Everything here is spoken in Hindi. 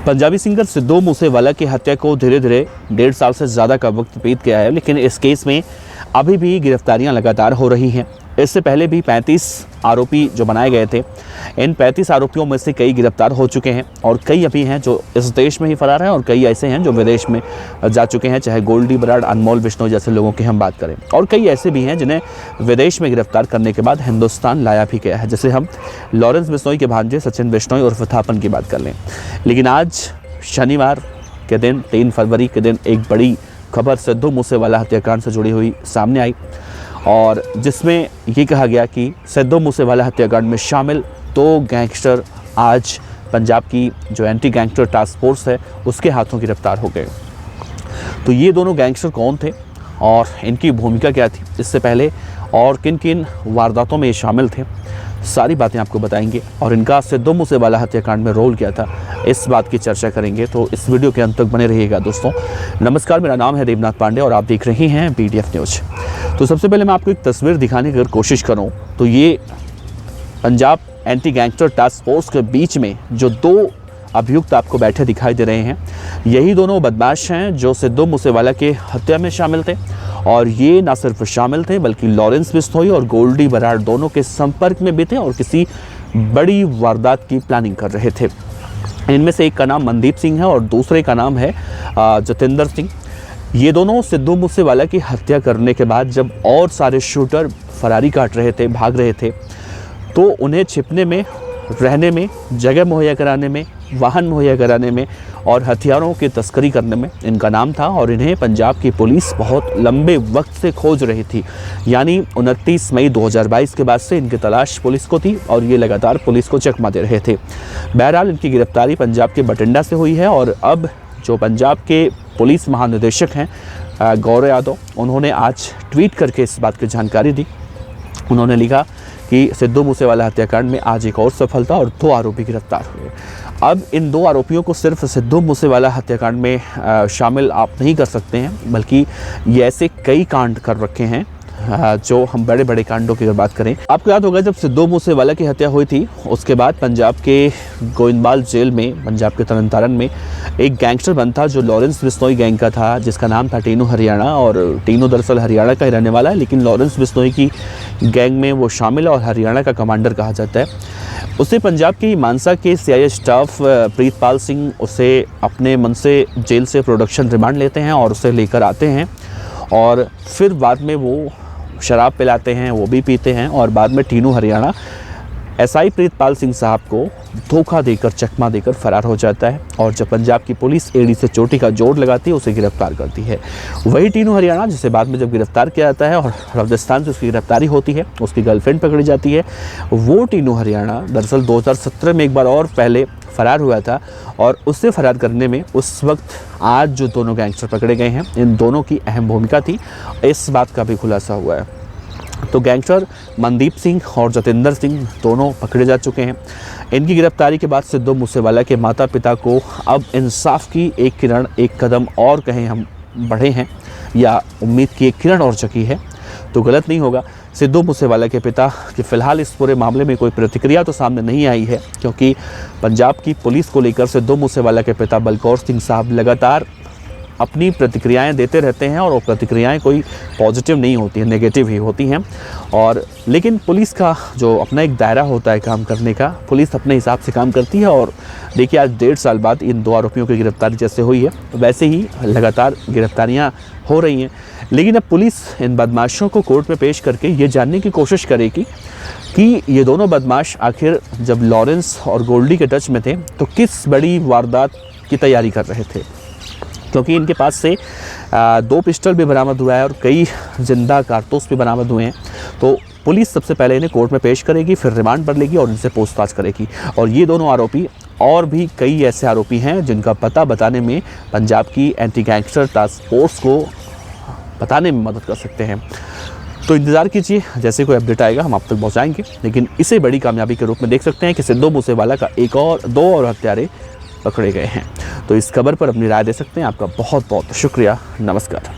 पंजाबी सिंगर सिद्धू मूसेवाला की हत्या को धीरे धीरे 1.5 साल से ज़्यादा का वक्त बीत गया है, लेकिन इस केस में अभी भी गिरफ्तारियां लगातार हो रही हैं। इससे पहले भी 35 आरोपी जो बनाए गए थे, इन 35 आरोपियों में से कई गिरफ्तार हो चुके हैं और कई अभी हैं जो इस देश में ही फरार हैं और कई ऐसे हैं जो विदेश में जा चुके हैं, चाहे गोल्डी बराड़, अनमोल बिश्नोई जैसे लोगों की हम बात करें, और कई ऐसे भी हैं जिन्हें विदेश में गिरफ्तार करने के बाद हिंदुस्तान लाया भी गया है। जैसे हम लॉरेंस बिश्नोई के भांजे सचिन बिश्नोई उर्फ थापन की बात कर लें। लेकिन आज शनिवार के दिन 3 फरवरी के दिन एक बड़ी खबर सिद्धू मूसेवाला हत्याकांड से जुड़ी हुई सामने आई, और जिसमें ये कहा गया कि सिद्धू मूसेवाला हत्याकांड में शामिल 2 गैंगस्टर आज पंजाब की जो एंटी गैंगस्टर टास्क फोर्स है उसके हाथों गिरफ्तार हो गए। तो ये दोनों गैंगस्टर कौन थे और इनकी भूमिका क्या थी इससे पहले, और किन किन वारदातों में ये शामिल थे, सारी बातें आपको बताएंगे। और इनका सिद्धू मूसेवाला हत्याकांड में रोल क्या था, इस बात की चर्चा करेंगे। तो इस वीडियो के अंत तक बने रहिएगा दोस्तों। नमस्कार, मेरा नाम है देवनाथ पांडे और आप देख रहे हैं BDF न्यूज़। तो सबसे पहले मैं आपको एक तस्वीर दिखाने की अगर कोशिश करूं तो ये Punjab anti gangster task force के बीच में जो 2 अभियुक्त आपको बैठे दिखाई दे रहे हैं, यही दोनों बदमाश हैं जो सिद्धू मूसेवाला के हत्या में शामिल थे। और ये ना सिर्फ शामिल थे बल्कि लॉरेंस बिश्नोई और गोल्डी बराड़ दोनों के संपर्क में भी थे और किसी बड़ी वारदात की प्लानिंग कर रहे थे। इनमें से एक का नाम मनदीप सिंह है और दूसरे का नाम है जतिंदर सिंह। ये दोनों सिद्धू मूसेवाला की हत्या करने के बाद जब और सारे शूटर फरारी काट रहे थे, भाग रहे थे, तो उन्हें छिपने में, रहने में, जगह मुहैया कराने में, वाहन मुहैया कराने में और हथियारों की तस्करी करने में इनका नाम था। और इन्हें पंजाब की पुलिस बहुत लंबे वक्त से खोज रही थी, यानी 29 मई 2022 के बाद से इनकी तलाश पुलिस को थी और ये लगातार पुलिस को चकमा दे रहे थे। बहरहाल इनकी गिरफ्तारी पंजाब के बठिंडा से हुई है और अब जो पंजाब के पुलिस महानिदेशक हैं गौरव यादव, उन्होंने आज ट्वीट करके इस बात की जानकारी दी। उन्होंने लिखा कि सिद्धू मूसेवाला हत्याकांड में आज एक और सफलता और 2 आरोपी गिरफ्तार हुए। अब इन 2 आरोपियों को सिर्फ सिद्धू मूसेवाला हत्याकांड में शामिल आप नहीं कर सकते हैं, बल्कि ये ऐसे कई कांड कर रखे हैं जो हम बड़े बड़े कांडों की अगर बात करें। आपको याद होगा जब सिद्धू मूसेवाला की हत्या हुई थी उसके बाद पंजाब के गोइंदवाल जेल में, पंजाब के तरन तारण में एक गैंगस्टर बंद था जो लॉरेंस बिश्नोई गैंग का था, जिसका नाम था टीनू हरियाणा। और टीनू दरअसल हरियाणा का ही रहने वाला है, लेकिन लॉरेंस बिश्नोई की गैंग में वो शामिल है और हरियाणा का कमांडर कहा जाता है। उसे पंजाब की मानसा के CIA स्टाफ प्रीतपाल सिंह उसे अपने मन से जेल से प्रोडक्शन रिमांड लेते हैं और उसे लेकर आते हैं और फिर बाद में वो शराब पिलाते हैं, वो भी पीते हैं और बाद में टीनू हरियाणा SI प्रीतपाल सिंह साहब को धोखा देकर, चकमा देकर फरार हो जाता है। और जब पंजाब की पुलिस एड़ी से चोटी का जोड़ लगाती है उसे गिरफ्तार करती है। वही टीनू हरियाणा जिसे बाद में जब गिरफ्तार किया जाता है और राजस्थान से उसकी गिरफ्तारी होती है, उसकी गर्लफ्रेंड पकड़ी जाती है, वो टीनू हरियाणा दरअसल 2017 में एक बार और पहले फरार हुआ था और उससे फरार करने में उस वक्त आज जो दोनों गैंगस्टर पकड़े गए हैं, इन दोनों की अहम भूमिका थी, इस बात का भी खुलासा हुआ है। तो गैंगस्टर मनदीप सिंह और जतिंदर सिंह दोनों पकड़े जा चुके हैं। इनकी गिरफ्तारी के बाद सिद्धू मूसेवाला के माता पिता को अब इंसाफ की एक किरण, एक कदम और कहें हम बढ़े हैं, या उम्मीद की एक किरण और जगी है तो गलत नहीं होगा। सिद्धू मूसेवाला के पिता की फ़िलहाल इस पूरे मामले में कोई प्रतिक्रिया तो सामने नहीं आई है, क्योंकि पंजाब की पुलिस को लेकर सिद्धू मूसेवाला के पिता बलकौर सिंह साहब लगातार अपनी प्रतिक्रियाएं देते रहते हैं और वो प्रतिक्रियाएं कोई पॉजिटिव नहीं होती हैं, नेगेटिव ही होती हैं। और लेकिन पुलिस का जो अपना एक दायरा होता है काम करने का, पुलिस अपने हिसाब से काम करती है। और देखिए आज 1.5 साल बाद इन 2 आरोपियों की गिरफ्तारी जैसे हुई है, वैसे ही लगातार गिरफ्तारियां हो रही हैं। लेकिन अब पुलिस इन बदमाशों को कोर्ट में पेश करके ये जानने की कोशिश करेगी कि ये दोनों बदमाश आखिर जब लॉरेंस और गोल्डी के टच में थे तो किस बड़ी वारदात की तैयारी कर रहे थे, क्योंकि इनके पास से 2 पिस्टल भी बरामद हुआ है और कई जिंदा कारतूस भी बरामद हुए हैं। तो पुलिस सबसे पहले इन्हें कोर्ट में पेश करेगी, फिर रिमांड पर लेगी और इनसे पूछताछ करेगी। और ये दोनों आरोपी और भी कई ऐसे आरोपी हैं जिनका पता बताने में पंजाब की एंटी गैंगस्टर टास्क फोर्स को बताने में मदद कर सकते हैं। तो इंतज़ार कीजिए, जैसे कोई अपडेट आएगा हम आप तक पहुँचाएँगे। लेकिन इसे बड़ी कामयाबी के रूप में देख सकते हैं कि सिद्धू मूसेवाला का 2 और हत्यारे पकड़े गए हैं। तो इस खबर पर अपनी राय दे सकते हैं। आपका बहुत बहुत शुक्रिया। नमस्कार।